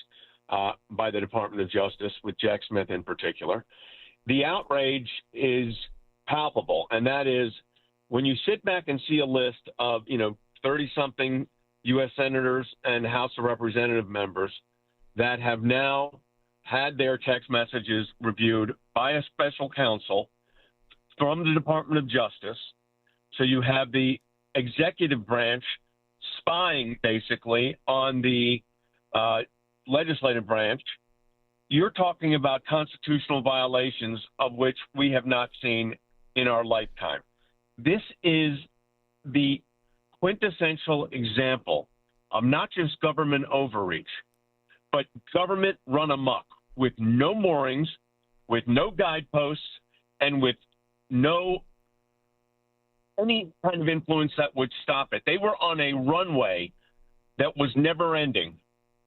by the Department of Justice with Jack Smith in particular. The outrage is palpable, and that is when you sit back and see a list of, 30-something U.S. senators and House of Representative members that have now had their text messages reviewed by a special counsel from the Department of Justice. So you have the executive branch spying basically on the legislative branch. You're talking about constitutional violations of which we have not seen in our lifetime. This is the quintessential example of not just government overreach, but government run amok with no moorings, with no guideposts, and with no any kind of influence that would stop it. They were on a runway that was never ending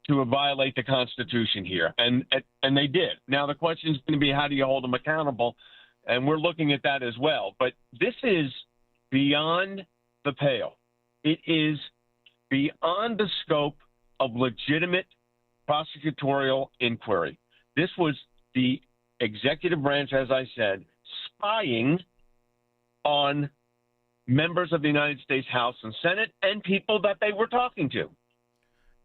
to violate the Constitution here, and they did. Now the question is going to be, how do you hold them accountable? And we're looking at that as well. But this is beyond the pale. It is beyond the scope of legitimate prosecutorial inquiry. This was the executive branch, as I said, spying on members of the United States House and Senate and people that they were talking to.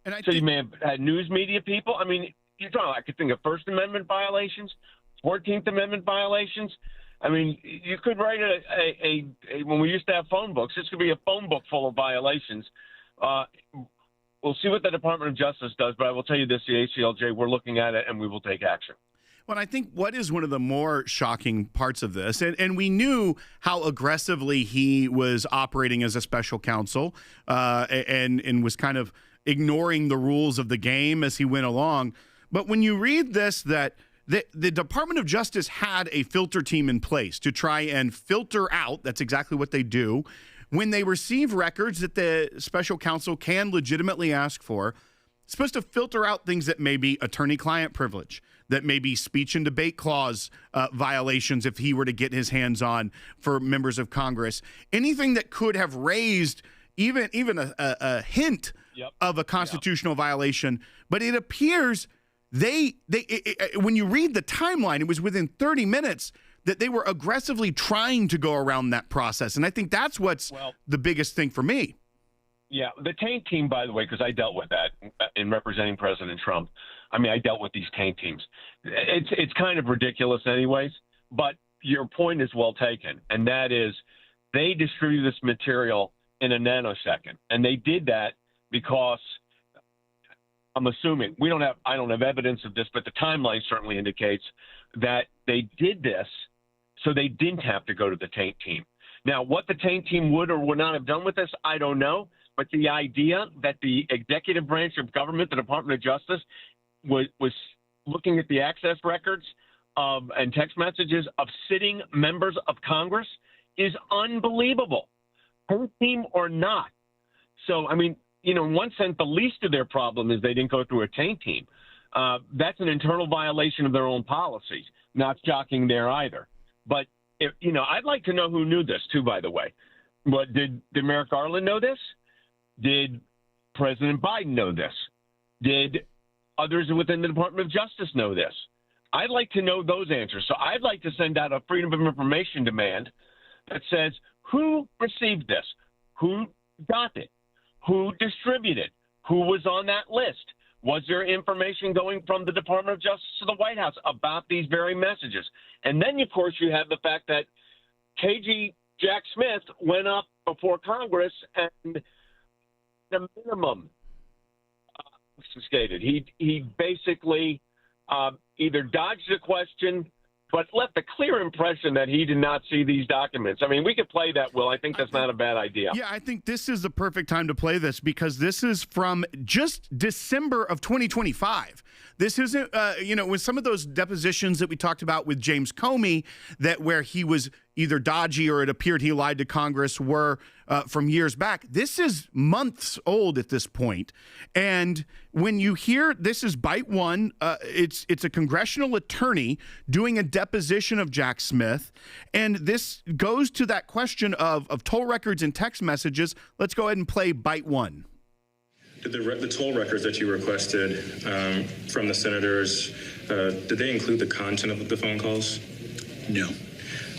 And so you may have had news media people. I mean, I could think of First Amendment violations, 14th Amendment violations. I mean, you could write a when we used to have phone books, this could be a phone book full of violations. We'll see what the Department of Justice does, but I will tell you this, the ACLJ, we're looking at it and we will take action. Well, I think what is one of the more shocking parts of this, and we knew how aggressively he was operating as a special counsel and was kind of ignoring the rules of the game as he went along. But when you read this, that the Department of Justice had a filter team in place to try and filter out, that's exactly what they do, when they receive records that the special counsel can legitimately ask for. It's supposed to filter out things that may be attorney-client privilege, that may be speech and debate clause violations if he were to get his hands on for members of Congress. Anything that could have raised even a hint of a constitutional violation. But it appears when you read the timeline, it was within 30 minutes that they were aggressively trying to go around that process. And I think that's what's the biggest thing for me. Yeah, the taint team, by the way, because I dealt with that in representing President Trump. I mean, I dealt with these taint teams. It's kind of ridiculous anyways, but your point is well taken, and that is they distribute this material in a nanosecond, and they did that because I'm assuming I don't have evidence of this, but the timeline certainly indicates that they did this So they didn't have to go to the taint team. Now, what the taint team would or would not have done with this, I don't know. But the idea that the executive branch of government, the Department of Justice, was looking at the access records and text messages of sitting members of Congress is unbelievable, taint team or not. So, I mean, you know, in one sense, the least of their problem is they didn't go through a taint team. That's an internal violation of their own policies. Not shocking there either. But, you know, I'd like to know who knew this, too, by the way. But did Merrick Garland know this? Did President Biden know this? Did others within the Department of Justice know this? I'd like to know those answers. So I'd like to send out a Freedom of Information demand that says who received this, who got it, who distributed, who was on that list. Was there information going from the Department of Justice to the White House about these very messages? And then, of course, you have the fact that KG Jack Smith went up before Congress and the minimum stated. He basically either dodged the question but left a clear impression that he did not see these documents. I mean, we could play that, Will. I think that's not a bad idea. Yeah, I think this is the perfect time to play this because this is from just December of 2025. This isn't, with some of those depositions that we talked about with James Coney, that where he was either dodgy or it appeared he lied to Congress were from years back. This is months old at this point. And when you hear this is bite one, it's a congressional attorney doing a deposition of Jack Smith. And this goes to that question of toll records and text messages. Let's go ahead and play bite one. Did the toll records that you requested from the senators, did they include the content of the phone calls? No.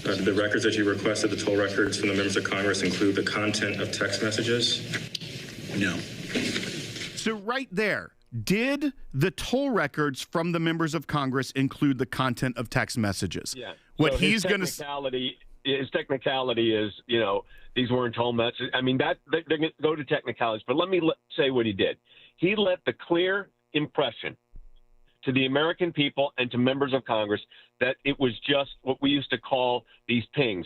Did the records that you requested, the toll records from the members of Congress, include the content of text messages? No. So right there, did the toll records from the members of Congress include the content of text messages? Yeah. What so he's going to his technicality is, these weren't toll messages. I mean, they're going to go to technicalities, but let me say what he did. He left a clear impression to the American people and to members of Congress that it was just what we used to call these pings.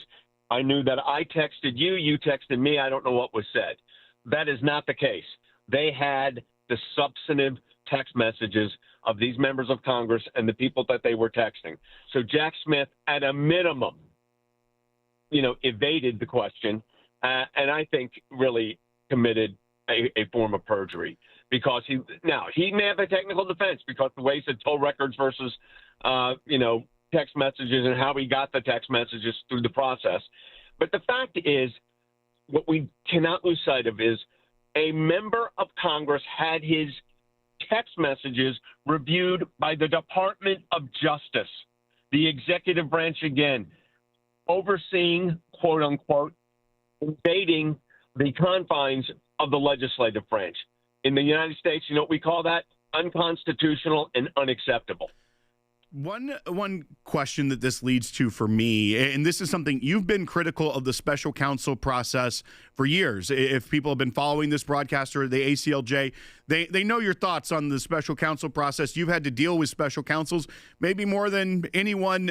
I knew that I texted you, you texted me, I don't know what was said. That is not the case. They had the substantive text messages of these members of Congress and the people that they were texting. So Jack Smith, at a minimum, evaded the question, and I think really committed a form of perjury because he may have a technical defense because the way he said toll records versus, text messages and how he got the text messages through the process. But the fact is, what we cannot lose sight of is a member of Congress had his text messages reviewed by the Department of Justice, the executive branch again, overseeing, quote unquote, invading the confines of the legislative branch. In the United States, you know what we call that? Unconstitutional and unacceptable. One question that this leads to for me, and this is something you've been critical of the special counsel process for years. If people have been following this broadcast or the ACLJ, they know your thoughts on the special counsel process. You've had to deal with special counsels maybe more than anyone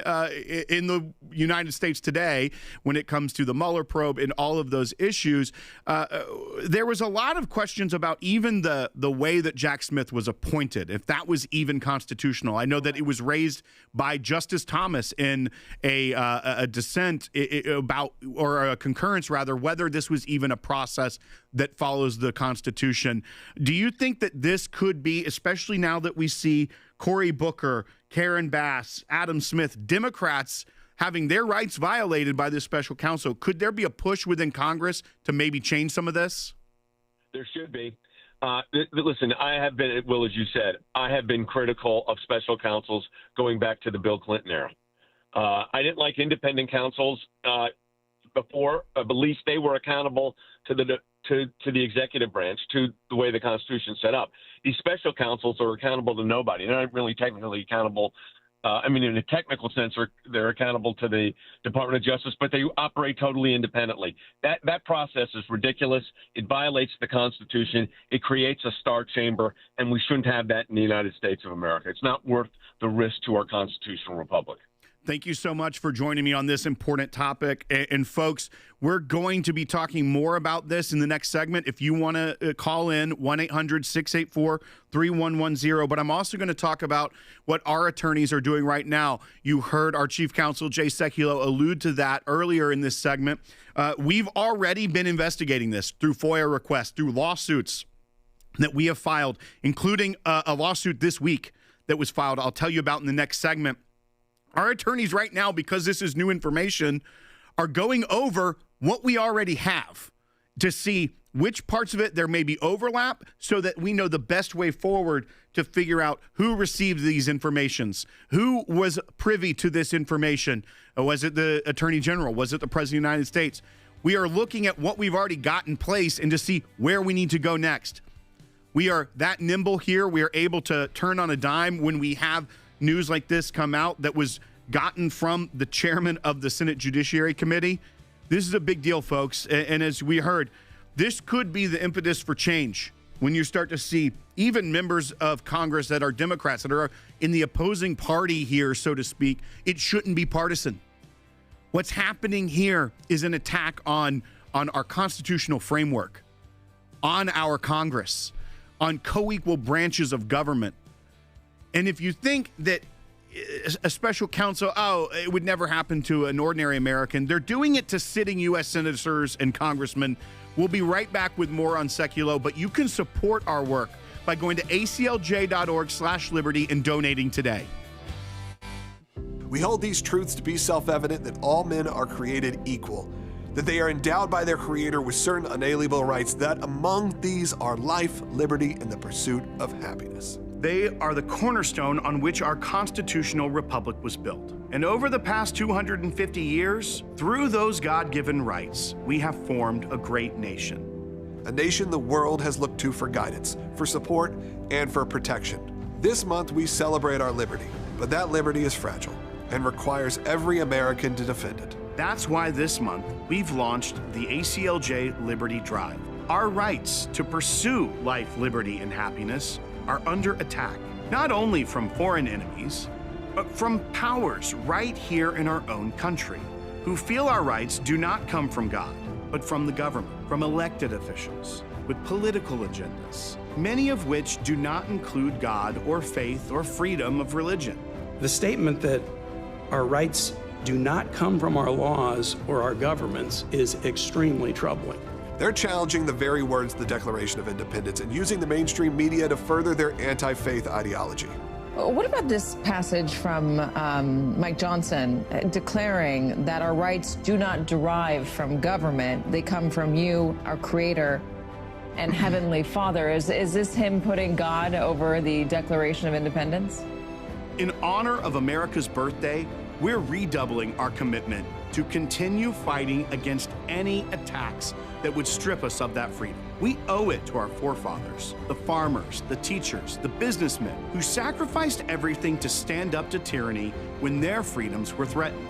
in the United States today when it comes to the Mueller probe and all of those issues. There was a lot of questions about even the way that Jack Smith was appointed, if that was even constitutional. I know that it was raised by Justice Thomas in a dissent about, or a concurrence rather, whether this was even a process that follows the Constitution. Do you think that this could be, especially now that we see Cory Booker, Karen Bass, Adam Smith, Democrats having their rights violated by this special counsel, could there be a push within Congress to maybe change some of this? There should be. Listen, I have been, Will, as you said, I have been critical of special counsels going back to the Bill Clinton era. I didn't like independent counsels before, but at least they were accountable to the executive branch, to the way the Constitution is set up. These special counsels are accountable to nobody. They're not really technically accountable. In a technical sense, they're accountable to the Department of Justice, but they operate totally independently. That process is ridiculous. It violates the Constitution. It creates a star chamber, and we shouldn't have that in the United States of America. It's not worth the risk to our constitutional republic. Thank you so much for joining me on this important topic. And folks, we're going to be talking more about this in the next segment. If you want to call in, 1-800-684-3110. But I'm also going to talk about what our attorneys are doing right now. You heard our chief counsel, Jay Sekulow, allude to that earlier in this segment. We've already been investigating this through FOIA requests, through lawsuits that we have filed, including a lawsuit this week that was filed. I'll tell you about in the next segment. Our attorneys right now, because this is new information, are going over what we already have to see which parts of it there may be overlap so that we know the best way forward to figure out who received these informations, who was privy to this information. Was it the Attorney General? Was it the President of the United States? We are looking at what we've already got in place and to see where we need to go next. We are that nimble here. We are able to turn on a dime when we have news like this come out that was gotten from the chairman of the Senate Judiciary Committee. This is a big deal, folks. And as we heard, this could be the impetus for change when you start to see even members of Congress that are Democrats, that are in the opposing party here, so to speak. It shouldn't be partisan. What's happening here is an attack on our constitutional framework, on our Congress, on co-equal branches of government. And if you think that a special counsel, it would never happen to an ordinary American, they're doing it to sitting U.S. senators and congressmen. We'll be right back with more on Sekulow, but you can support our work by going to aclj.org/liberty and donating today. We hold these truths to be self-evident that all men are created equal, that they are endowed by their Creator with certain unalienable rights, that among these are life, liberty, and the pursuit of happiness. They are the cornerstone on which our constitutional republic was built. And over the past 250 years, through those God-given rights, we have formed a great nation. A nation the world has looked to for guidance, for support, and for protection. This month we celebrate our liberty, but that liberty is fragile and requires every American to defend it. That's why this month we've launched the ACLJ Liberty Drive. Our rights to pursue life, liberty, and happiness are under attack, not only from foreign enemies, but from powers right here in our own country, who feel our rights do not come from God, but from the government, from elected officials with political agendas, many of which do not include God or faith or freedom of religion. The statement that our rights do not come from our laws or our governments is extremely troubling. They're challenging the very words of the Declaration of Independence and using the mainstream media to further their anti-faith ideology. What about this passage from Mike Johnson declaring that our rights do not derive from government, they come from you, our Creator, and Heavenly Father? Is this him putting God over the Declaration of Independence? In honor of America's birthday, we're redoubling our commitment to continue fighting against any attacks that would strip us of that freedom. We owe it to our forefathers, the farmers, the teachers, the businessmen who sacrificed everything to stand up to tyranny when their freedoms were threatened.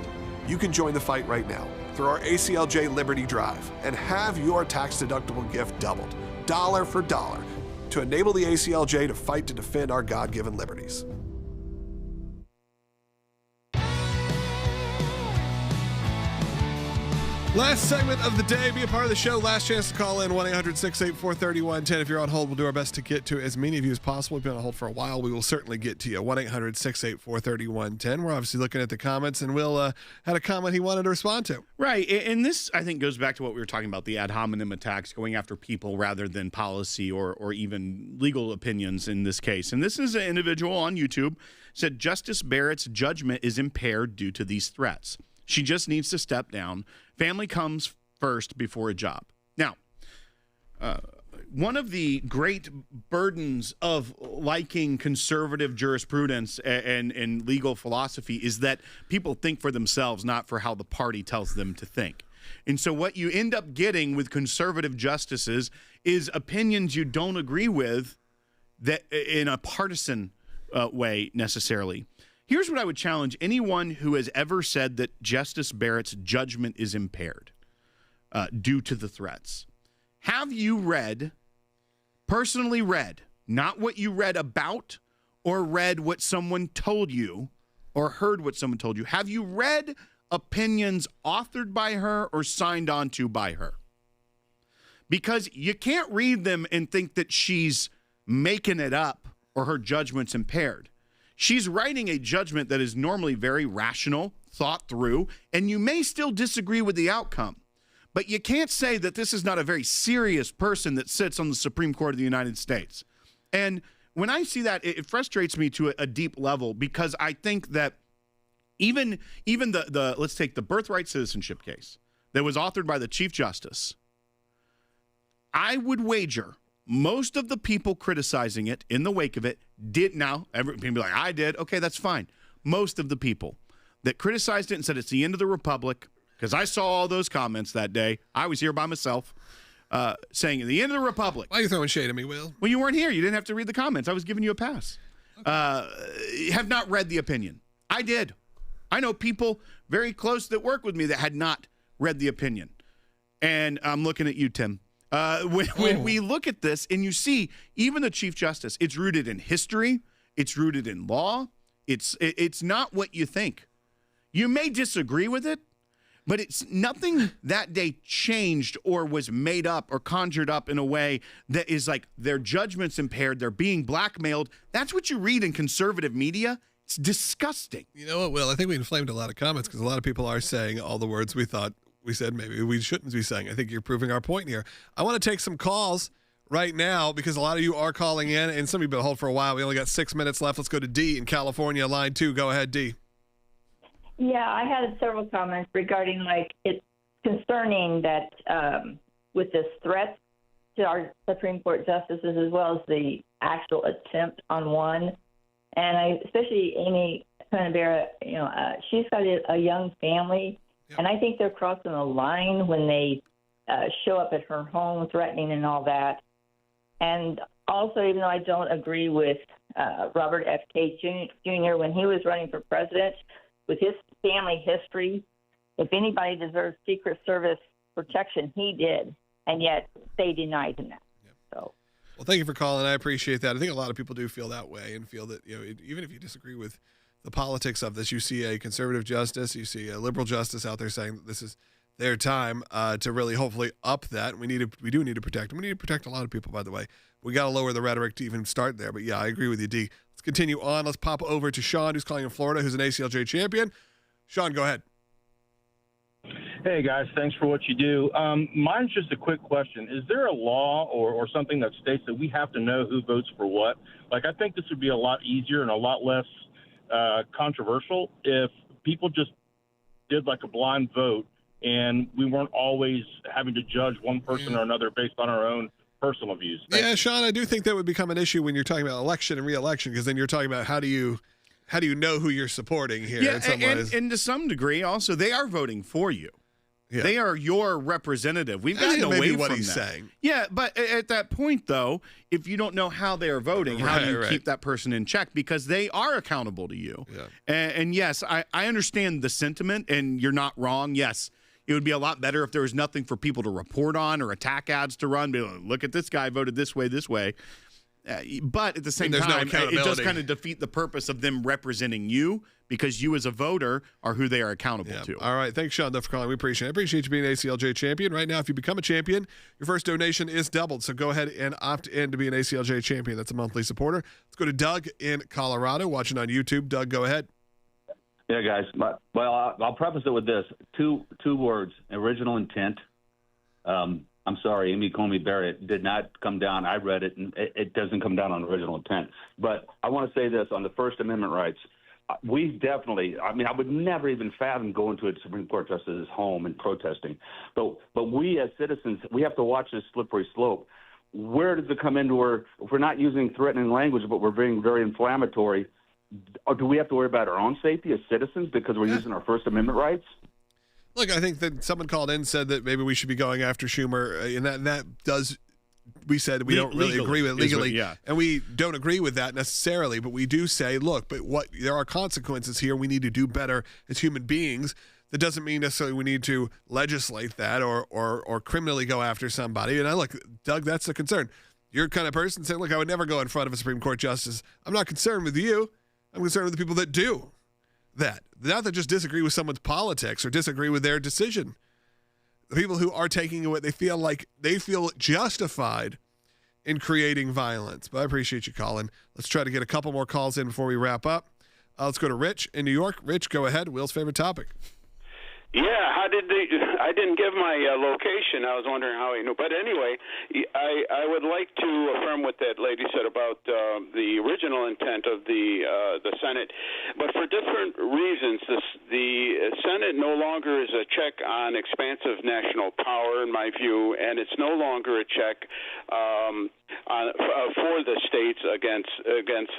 You can join the fight right now through our ACLJ Liberty Drive and have your tax-deductible gift doubled, dollar for dollar, to enable the ACLJ to fight to defend our God-given liberties. Last segment of the day. Be a part of the show. Last chance to call in, 1-800-684-3110. If you're on hold, we'll do our best to get to as many of you as possible. We've been on hold for a while. We will certainly get to you. 1-800-684-3110. We're obviously looking at the comments, and Will had a comment he wanted to respond to. Right. And this, I think, goes back to what we were talking about, the ad hominem attacks, going after people rather than policy or even legal opinions in this case. And this is an individual on YouTube, said Justice Barrett's judgment is impaired due to these threats. She just needs to step down. Family comes first before a job. Now, one of the great burdens of liking conservative jurisprudence and legal philosophy is that people think for themselves, not for how the party tells them to think. And so what you end up getting with conservative justices is opinions you don't agree with that in a partisan way necessarily. Here's what I would challenge anyone who has ever said that Justice Barrett's judgment is impaired due to the threats. Have you personally read, not what you read about or read what someone told you or heard what someone told you, have you read opinions authored by her or signed on to by her? Because you can't read them and think that she's making it up or her judgment's impaired. She's writing a judgment that is normally very rational, thought through, and you may still disagree with the outcome. But you can't say that this is not a very serious person that sits on the Supreme Court of the United States. And when I see that, it frustrates me to a deep level, because I think that even the let's take the birthright citizenship case that was authored by the Chief Justice, I would wager most of the people criticizing it in the wake of it did. Now, people be like, I did. Okay, that's fine. Most of the people that criticized it and said it's the end of the republic, because I saw all those comments that day. I was here by myself saying the end of the republic. Why are you throwing shade at me, Will? Well, you weren't here. You didn't have to read the comments. I was giving you a pass. Have not read the opinion. I did. I know people very close that work with me that had not read the opinion. And I'm looking at you, Tim. When we look at this and you see even the Chief Justice, it's rooted in history, it's rooted in law, it's not what you think. You may disagree with it, but it's nothing that day changed or was made up or conjured up in a way that is like their judgment's impaired, they're being blackmailed. That's what you read in conservative media. It's disgusting. You know what, Will? I think we inflamed a lot of comments because a lot of people are saying all the words we thought we said maybe we shouldn't be saying. I think you're proving our point here. I want to take some calls right now because a lot of you are calling in, and some of you have been on hold for a while. We only got 6 minutes left. Let's go to D in California, line 2. Go ahead, D. Yeah, I had several comments regarding, it's concerning that with this threat to our Supreme Court justices as well as the actual attempt on one. And especially Amy Coney Barrett, she's got a young family. And I think they're crossing the line when they show up at her home threatening and all that. And also, even though I don't agree with Robert F. Kennedy Jr. when he was running for president, with his family history, if anybody deserves Secret Service protection, he did. And yet they denied him that. So. Well, thank you for calling. I appreciate that. I think a lot of people do feel that way and feel that, even if you disagree with the politics of this, you see a conservative justice, you see a liberal justice out there saying that this is their time to really hopefully up that. We do need to protect them. We need to protect a lot of people, by the way. We got to lower the rhetoric to even start there. But yeah, I agree with you, D. Let's continue on. Let's pop over to Sean, who's calling in Florida, who's an ACLJ champion. Sean, go ahead. Hey, guys. Thanks for what you do. Mine's just a quick question. Is there a law or something that states that we have to know who votes for what? I think this would be a lot easier and a lot less controversial if people just did a blind vote and we weren't always having to judge one person or another based on our own personal views. Yeah, Sean, I do think that would become an issue when you're talking about election and re-election, because then you're talking about how do you know who you're supporting here? Yeah, and to some degree also they are voting for you. Yeah. They are your representative. We've gotten away from what he's that. saying. Yeah, but at that point, though, if you don't know how they are voting, how do you keep that person in check? Because they are accountable to you. Yeah. And yes, I understand the sentiment, and you're not wrong. Yes, it would be a lot better if there was nothing for people to report on or attack ads to run. Be like, look at this guy voted this way, this way. But at the same time, it does kind of defeat the purpose of them representing you, because you as a voter are who they are accountable to. All right. Thanks, Sean, for calling. We appreciate it. I appreciate you being an ACLJ champion. Right now, if you become a champion, your first donation is doubled. So go ahead and opt in to be an ACLJ champion. That's a monthly supporter. Let's go to Doug in Colorado, watching on YouTube. Doug, go ahead. Yeah, guys. Well, I'll preface it with this. Two words, original intent. I'm sorry, Amy Coney Barrett did not come down. I read it, and it doesn't come down on original intent. But I want to say this on the First Amendment rights. We definitely, I would never even fathom going to a Supreme Court justice's home and protesting. But we as citizens, we have to watch this slippery slope. Where does it come into where if we're not using threatening language, but we're being very inflammatory, or do we have to worry about our own safety as citizens because we're using our First Amendment rights? Look, I think that someone called in and said that maybe we should be going after Schumer, and that does. We said we don't really agree with it legally, and we don't agree with that necessarily. But we do say, look, but there are consequences here. We need to do better as human beings. That doesn't mean necessarily we need to legislate that or criminally go after somebody. And look, Doug, that's the concern. You're the kind of person saying, look, I would never go in front of a Supreme Court justice. I'm not concerned with you. I'm concerned with the people that do. that. Not that just disagree with someone's politics or disagree with their decision. The people who are taking what they feel justified in creating violence. But I appreciate you calling. Let's try to get a couple more calls in before we wrap up. Let's go to Rich in New York. Rich, go ahead. Will's favorite topic. Yeah, I didn't give my location. I was wondering how he knew. But anyway, I would like to affirm what that lady said about the original intent of the Senate. But for different reasons, the Senate no longer is a check on expansive national power, in my view, and it's no longer a check for the states against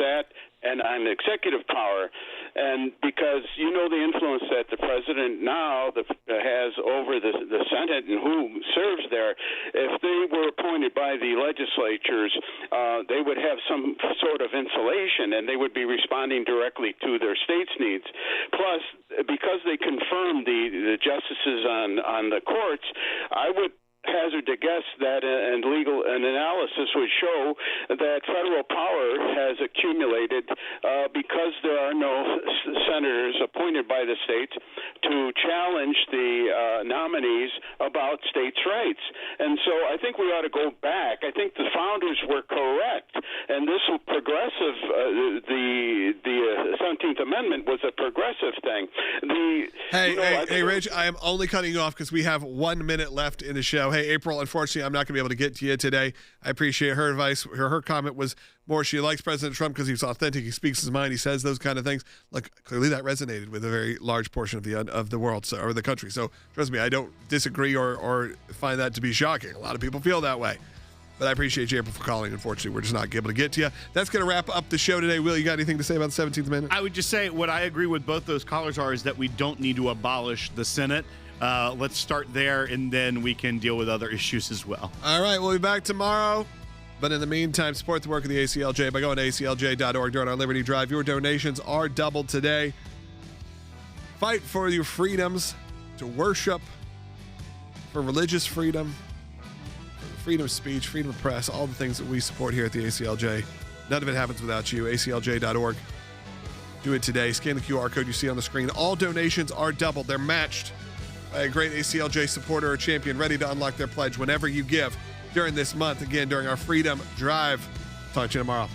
that. And on executive power, and because the influence that the president now has over the Senate and who serves there, if they were appointed by the legislatures, they would have some sort of insulation, and they would be responding directly to their state's needs. Plus, because they confirmed the justices on the courts, I would hazard to guess that an analysis would show that federal power has accumulated because there are no senators appointed by the states to challenge the nominees about states' rights. And so I think we ought to go back. I think the founders were correct, and this progressive, the 17th Amendment was a progressive thing. Hey, Rich, I am only cutting you off because we have 1 minute left in the show. Hey, April, unfortunately, I'm not going to be able to get to you today. I appreciate her advice. Her comment was more she likes President Trump because he's authentic. He speaks his mind. He says those kind of things. Look, clearly that resonated with a very large portion of the world or the country. So trust me, I don't disagree or find that to be shocking. A lot of people feel that way. But I appreciate you, April, for calling. Unfortunately, we're just not able to get to you. That's going to wrap up the show today. Will, you got anything to say about the 17th Amendment? I would just say what I agree with both those callers is that we don't need to abolish the Senate. Let's start there, and then we can deal with other issues as well. All right, we'll be back tomorrow. But in the meantime, support the work of the ACLJ by going to aclj.org during our Liberty Drive. Your donations are doubled today. Fight for your freedoms to worship, for religious freedom, for freedom of speech, freedom of press, all the things that we support here at the ACLJ. None of it happens without you. aclj.org. Do it today. Scan the QR code you see on the screen. All donations are doubled. They're matched by a great ACLJ supporter or champion ready to unlock their pledge whenever you give during this month. Again, during our Freedom Drive. Talk to you tomorrow.